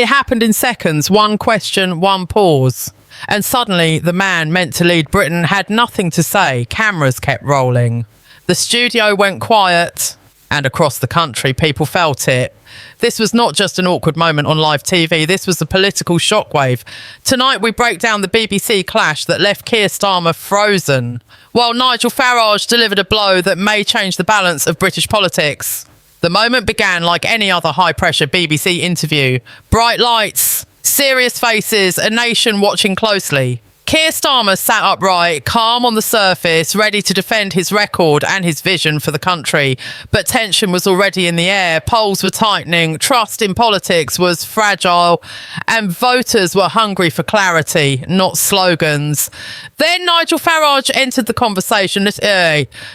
It happened in seconds, one question, one pause. And suddenly, the man meant to lead Britain had nothing to say. Cameras kept rolling. The studio went quiet, and across the country, people felt it. This was not just an awkward moment on live TV. This was a political shockwave. Tonight, we break down the BBC clash that left Keir Starmer frozen, while Nigel Farage delivered a blow that may change the balance of British politics. The moment began like any other high-pressure BBC interview. Bright lights, serious faces, a nation watching closely. Keir Starmer sat upright, calm on the surface, ready to defend his record and his vision for the country. But tension was already in the air. Polls were tightening, trust in politics was fragile, and voters were hungry for clarity, not slogans. Then Nigel Farage entered the conversation,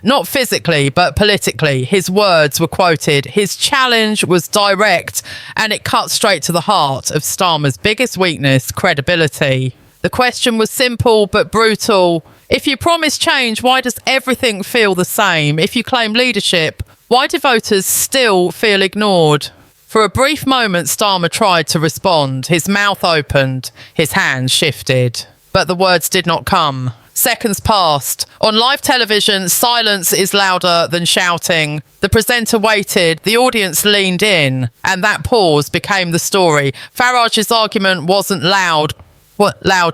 not physically, but politically. His words were quoted. His challenge was direct, and it cut straight to the heart of Starmer's biggest weakness, credibility. The question was simple but brutal. If you promise change, why does everything feel the same? If you claim leadership, why do voters still feel ignored? For a brief moment, Starmer tried to respond. His mouth opened, his hands shifted. But the words did not come. Seconds passed. On live television, silence is louder than shouting. The presenter waited, the audience leaned in, and that pause became the story. Farage's argument wasn't loud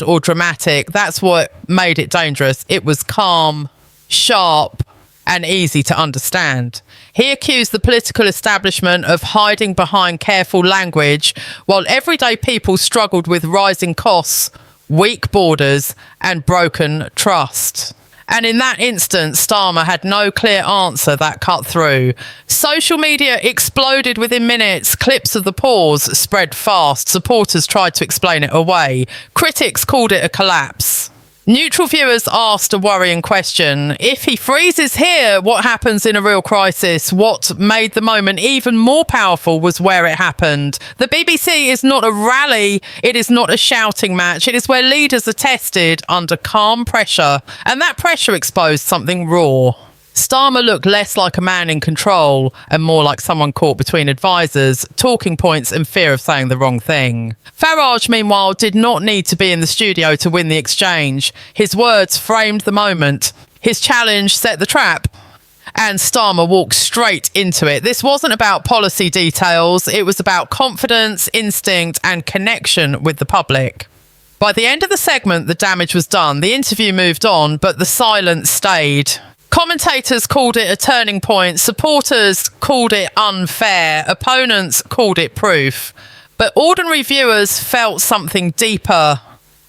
or dramatic. That's what made it dangerous. It was calm, sharp, and easy to understand. He accused the political establishment of hiding behind careful language, while everyday people struggled with rising costs, weak borders, and broken trust. And in that instance, Starmer had no clear answer that cut through. Social media exploded within minutes. Clips of the pause spread fast. Supporters tried to explain it away. Critics called it a collapse. Neutral viewers asked a worrying question. If he freezes here, what happens in a real crisis? What made the moment even more powerful was where it happened. The BBC is not a rally. It is not a shouting match. It is where leaders are tested under calm pressure. And that pressure exposed something raw. Starmer looked less like a man in control and more like someone caught between advisors, talking points and fear of saying the wrong thing. Farage, meanwhile, did not need to be in the studio to win the exchange. His words framed the moment. His challenge set the trap. And Starmer walked straight into it. This wasn't about policy details. It was about confidence, instinct, and connection with the public. By the end of the segment, the damage was done. The interview moved on, but the silence stayed. Commentators called it a turning point. Supporters called it unfair. Opponents called it proof. But ordinary viewers felt something deeper.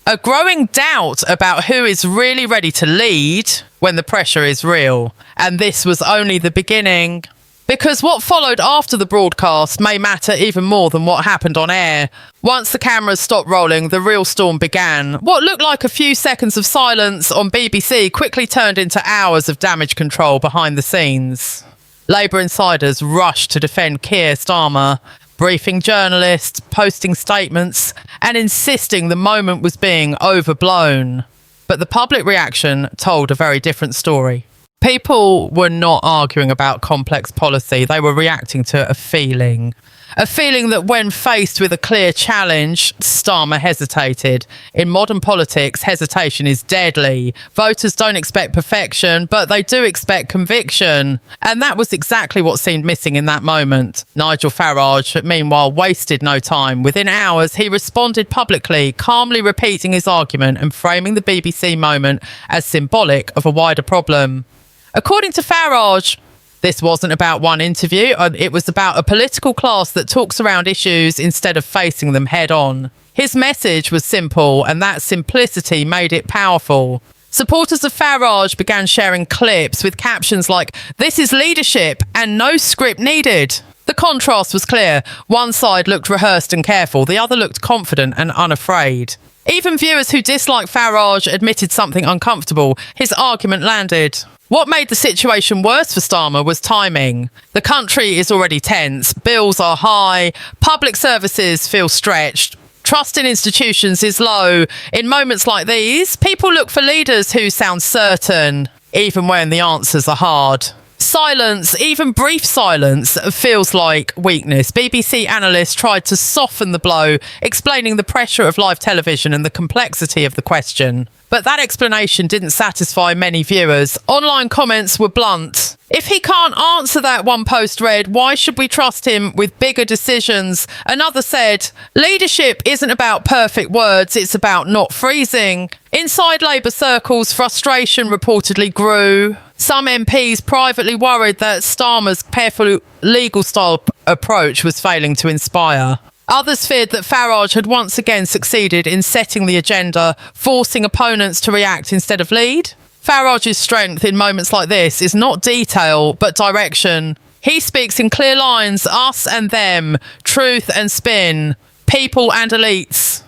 A growing doubt about who is really ready to lead when the pressure is real. And this was only the beginning. Because what followed after the broadcast may matter even more than what happened on air. Once the cameras stopped rolling, the real storm began. What looked like a few seconds of silence on BBC quickly turned into hours of damage control behind the scenes. Labour insiders rushed to defend Keir Starmer, briefing journalists, posting statements, and insisting the moment was being overblown. But the public reaction told a very different story. People were not arguing about complex policy. They were reacting to a feeling. A feeling that when faced with a clear challenge, Starmer hesitated. In modern politics, hesitation is deadly. Voters don't expect perfection, but they do expect conviction. And that was exactly what seemed missing in that moment. Nigel Farage, meanwhile, wasted no time. Within hours, he responded publicly, calmly repeating his argument and framing the BBC moment as symbolic of a wider problem. According to Farage, this wasn't about one interview. It was about a political class that talks around issues instead of facing them head on. His message was simple, and that simplicity made it powerful. Supporters of Farage began sharing clips with captions like, "This is leadership and no script needed." The contrast was clear. One side looked rehearsed and careful. The other looked confident and unafraid. Even viewers who disliked Farage admitted something uncomfortable. His argument landed. What made the situation worse for Starmer was timing. The country is already tense, bills are high, public services feel stretched, trust in institutions is low. In moments like these, people look for leaders who sound certain, even when the answers are hard. Silence, even brief silence, feels like weakness. BBC analysts tried to soften the blow, explaining the pressure of live television and the complexity of the question. But that explanation didn't satisfy many viewers. Online comments were blunt. If he can't answer that, one post read, why should we trust him with bigger decisions? Another said, leadership isn't about perfect words, it's about not freezing. Inside Labour circles, frustration reportedly grew. Some MPs privately worried that Starmer's careful legal style approach was failing to inspire. Others feared that Farage had once again succeeded in setting the agenda, forcing opponents to react instead of lead. Farage's strength in moments like this is not detail, but direction. He speaks in clear lines, us and them, truth and spin, people and elites.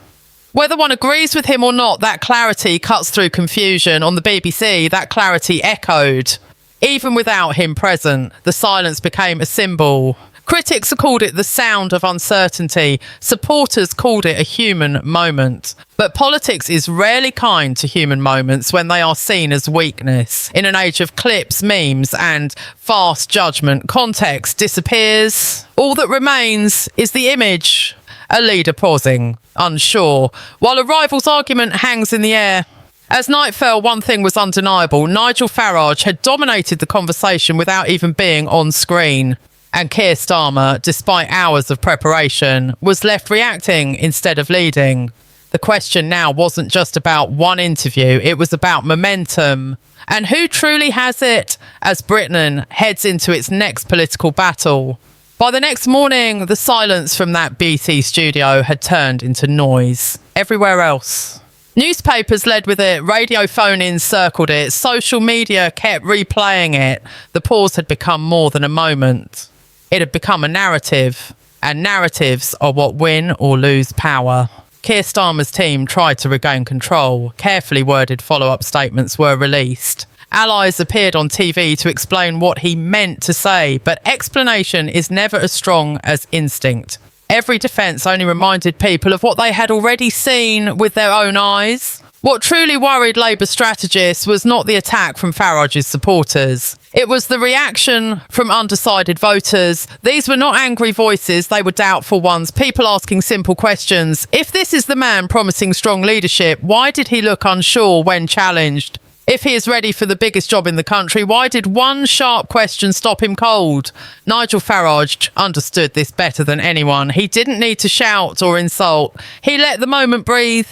Whether one agrees with him or not, that clarity cuts through confusion. On the BBC, that clarity echoed. Even without him present, the silence became a symbol. Critics have called it the sound of uncertainty. Supporters called it a human moment. But politics is rarely kind to human moments when they are seen as weakness. In an age of clips, memes, and fast judgment, context disappears. All that remains is the image. A leader pausing, unsure, while a rival's argument hangs in the air. As night fell, one thing was undeniable. Nigel Farage had dominated the conversation without even being on screen. And Keir Starmer, despite hours of preparation, was left reacting instead of leading. The question now wasn't just about one interview, it was about momentum. And who truly has it as Britain heads into its next political battle? By the next morning, the silence from that BT studio had turned into noise everywhere else. Newspapers led with it, radio phone-ins circled it, social media kept replaying it. The pause had become more than a moment. It had become a narrative, and narratives are what win or lose power. Keir Starmer's team tried to regain control. Carefully worded follow-up statements were released. Allies appeared on TV to explain what he meant to say, but explanation is never as strong as instinct. Every defence only reminded people of what they had already seen with their own eyes. What truly worried Labour strategists was not the attack from Farage's supporters. It was the reaction from undecided voters. These were not angry voices, they were doubtful ones, people asking simple questions. If this is the man promising strong leadership, why did he look unsure when challenged? If he is ready for the biggest job in the country, why did one sharp question stop him cold? Nigel Farage understood this better than anyone. He didn't need to shout or insult. He let the moment breathe.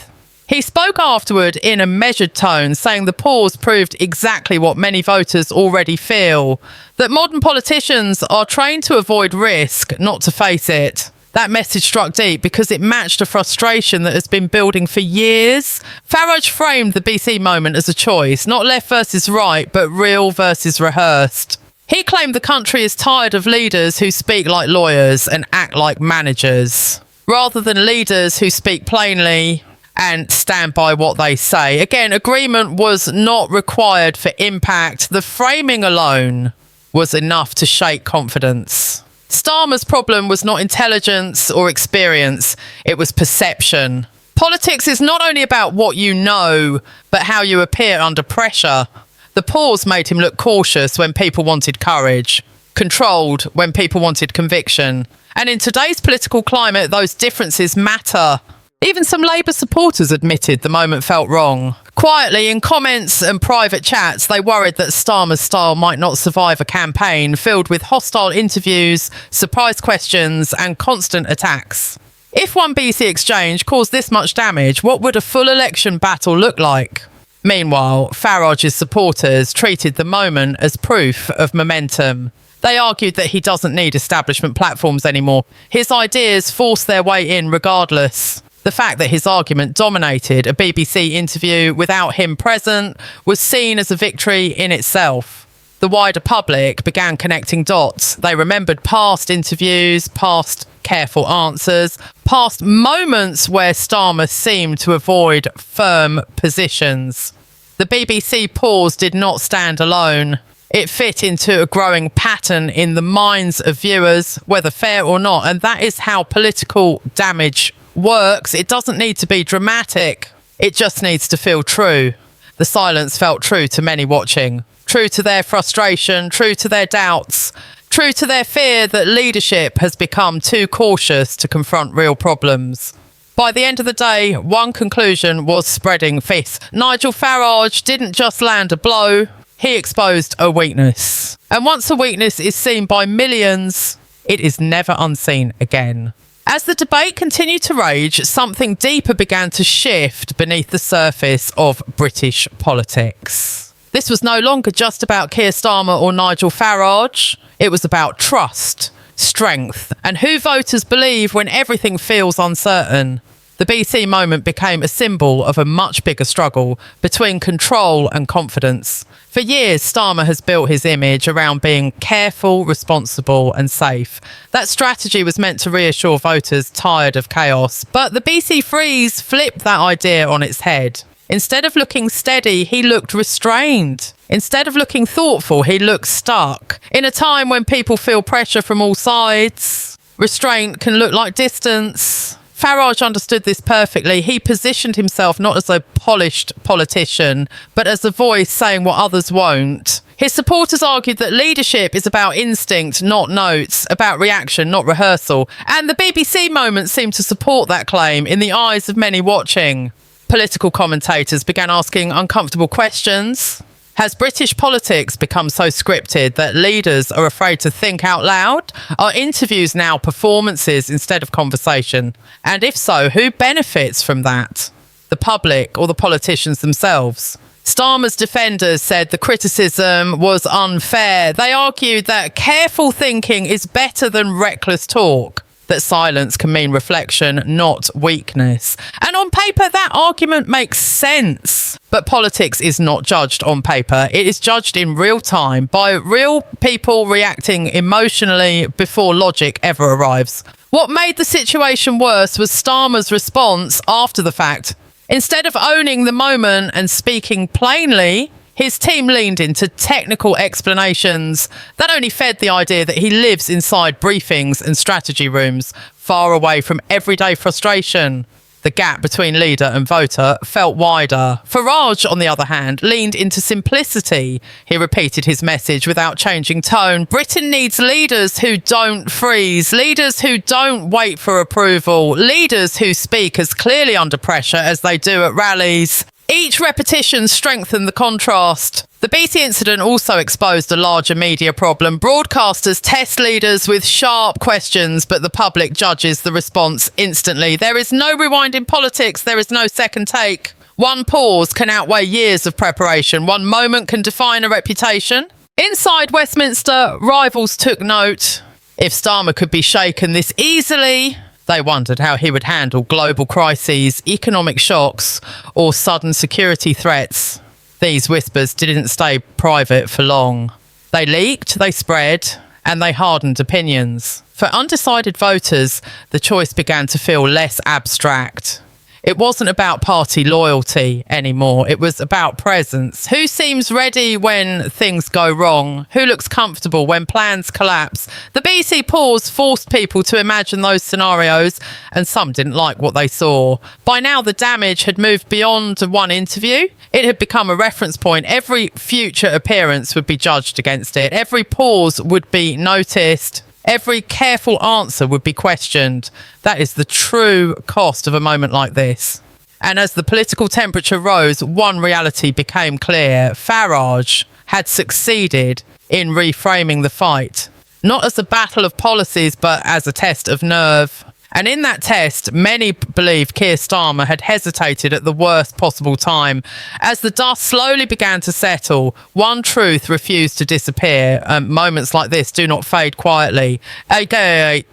He spoke afterward in a measured tone, saying the pause proved exactly what many voters already feel, that modern politicians are trained to avoid risk, not to face it. That message struck deep because it matched a frustration that has been building for years. Farage framed the BC moment as a choice, not left versus right, but real versus rehearsed. He claimed the country is tired of leaders who speak like lawyers and act like managers, rather than leaders who speak plainly and stand by what they say. Again, agreement was not required for impact. The framing alone was enough to shake confidence. Starmer's problem was not intelligence or experience, it was perception. Politics is not only about what you know, but how you appear under pressure. The pause made him look cautious when people wanted courage, controlled when people wanted conviction. And in today's political climate, those differences matter. Even some Labour supporters admitted the moment felt wrong. Quietly, in comments and private chats, they worried that Starmer's style might not survive a campaign filled with hostile interviews, surprise questions, and constant attacks. If one BC exchange caused this much damage, what would a full election battle look like? Meanwhile, Farage's supporters treated the moment as proof of momentum. They argued that he doesn't need establishment platforms anymore. His ideas forced their way in regardless. The fact that his argument dominated a BBC interview without him present was seen as a victory in itself. The wider public began connecting dots. They remembered past interviews, past careful answers, past moments where Starmer seemed to avoid firm positions. The BBC pause did not stand alone. It fit into a growing pattern in the minds of viewers, whether fair or not, and that is how political damage works. It doesn't need to be dramatic, it just needs to feel true. The silence felt true to many watching, true to their frustration, true to their doubts, true to their fear that leadership has become too cautious to confront real problems. By the end of the day, one conclusion was spreading fist. Nigel Farage didn't just land a blow, he exposed a weakness. And once a weakness is seen by millions, it is never unseen again. As the debate continued to rage, something deeper began to shift beneath the surface of British politics. This was no longer just about Keir Starmer or Nigel Farage. It was about trust, strength, and who voters believe when everything feels uncertain. The BC moment became a symbol of a much bigger struggle between control and confidence. For years, Starmer has built his image around being careful, responsible and safe. That strategy was meant to reassure voters tired of chaos. But the BC freeze flipped that idea on its head. Instead of looking steady, he looked restrained. Instead of looking thoughtful, he looked stuck. In a time when people feel pressure from all sides, restraint can look like distance. Farage understood this perfectly. He positioned himself not as a polished politician, but as a voice saying what others won't. His supporters argued that leadership is about instinct, not notes, about reaction, not rehearsal. And the BBC moment seemed to support that claim in the eyes of many watching. Political commentators began asking uncomfortable questions. Has British politics become so scripted that leaders are afraid to think out loud? Are interviews now performances instead of conversation? And if so, who benefits from that? The public or the politicians themselves? Starmer's defenders said the criticism was unfair. They argued that careful thinking is better than reckless talk, that silence can mean reflection, not weakness. And on paper, that argument makes sense. But politics is not judged on paper. It is judged in real time by real people reacting emotionally before logic ever arrives. What made the situation worse was Starmer's response after the fact. Instead of owning the moment and speaking plainly, his team leaned into technical explanations that only fed the idea that he lives inside briefings and strategy rooms, far away from everyday frustration. The gap between leader and voter felt wider. Farage, on the other hand, leaned into simplicity. He repeated his message without changing tone. Britain needs leaders who don't freeze, leaders who don't wait for approval, leaders who speak as clearly under pressure as they do at rallies. Each repetition strengthened the contrast. The BC incident also exposed a larger media problem. Broadcasters test leaders with sharp questions, but the public judges the response instantly. There is no rewind in politics. There is no second take. One pause can outweigh years of preparation. One moment can define a reputation. Inside Westminster, rivals took note. If Starmer could be shaken this easily, they wondered how he would handle global crises, economic shocks, or sudden security threats. These whispers didn't stay private for long. They leaked, they spread, and they hardened opinions. For undecided voters, the choice began to feel less abstract. It wasn't about party loyalty anymore. It was about presence. Who seems ready when things go wrong? Who looks comfortable when plans collapse? The BC pause forced people to imagine those scenarios, and some didn't like what they saw. By now, the damage had moved beyond one interview. It had become a reference point. Every future appearance would be judged against it. Every pause would be noticed. Every careful answer would be questioned. That is the true cost of a moment like this. And as the political temperature rose, one reality became clear. Farage had succeeded in reframing the fight, not as a battle of policies, but as a test of nerve. And in that test, many believed Keir Starmer had hesitated at the worst possible time. As the dust slowly began to settle, one truth refused to disappear. Moments like this do not fade quietly. They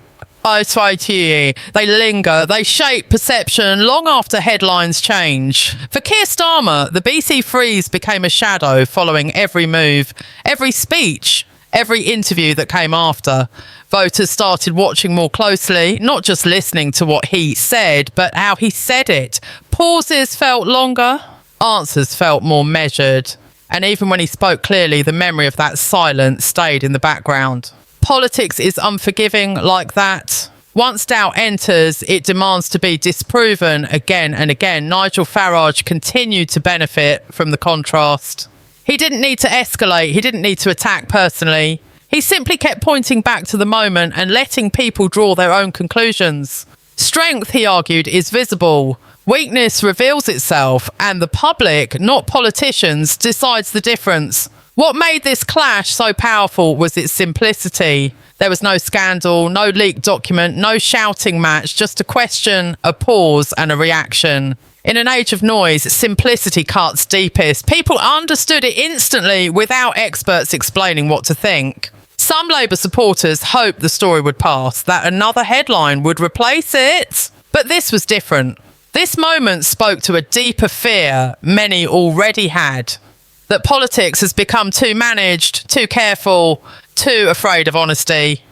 linger, they shape perception long after headlines change. For Keir Starmer, the BC freeze became a shadow following every move, every speech, every interview that came after. Voters started watching more closely, not just listening to what he said, but how he said it. Pauses felt longer, answers felt more measured. And even when he spoke clearly, the memory of that silence stayed in the background. Politics is unforgiving like that. Once doubt enters, it demands to be disproven again and again. Nigel Farage continued to benefit from the contrast. He didn't need to escalate. He didn't need to attack personally. He simply kept pointing back to the moment and letting people draw their own conclusions. Strength, he argued, is visible. Weakness reveals itself, and the public, not politicians, decides the difference. What made this clash so powerful was its simplicity. There was no scandal, no leaked document, no shouting match, just a question, a pause, and a reaction. In an age of noise, simplicity cuts deepest. People understood it instantly without experts explaining what to think. Some Labour supporters hoped the story would pass, that another headline would replace it. But this was different. This moment spoke to a deeper fear many already had. That politics has become too managed, too careful, too afraid of honesty.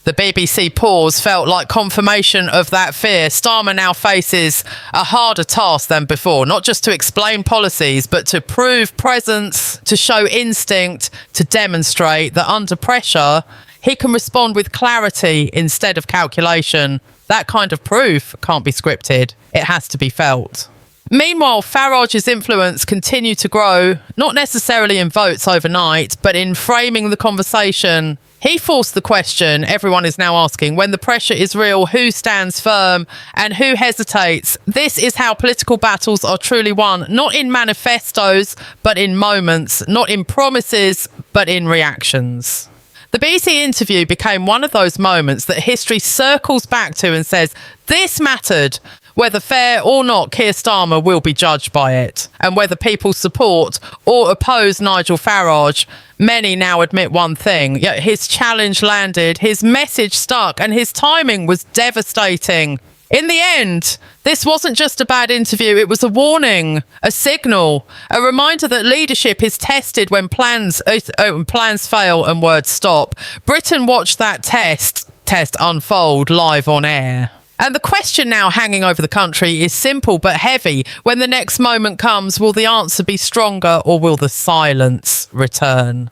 The BBC pause felt like confirmation of that fear. Starmer now faces a harder task than before, not just to explain policies, but to prove presence, to show instinct, to demonstrate that under pressure, he can respond with clarity instead of calculation. That kind of proof can't be scripted. It has to be felt. Meanwhile, Farage's influence continued to grow, not necessarily in votes overnight, but in framing the conversation. He forced the question everyone is now asking: when the pressure is real, who stands firm and who hesitates? This is how political battles are truly won, not in manifestos, but in moments, not in promises, but in reactions. The BBC interview became one of those moments that history circles back to and says, this mattered. Whether fair or not, Keir Starmer will be judged by it. And whether people support or oppose Nigel Farage, many now admit one thing: yet his challenge landed, his message stuck, and his timing was devastating. In the end, this wasn't just a bad interview, it was a warning, a signal, a reminder that leadership is tested when plans fail and words stop. Britain watched that test unfold live on air. And the question now hanging over the country is simple but heavy. When the next moment comes, will the answer be stronger or will the silence return?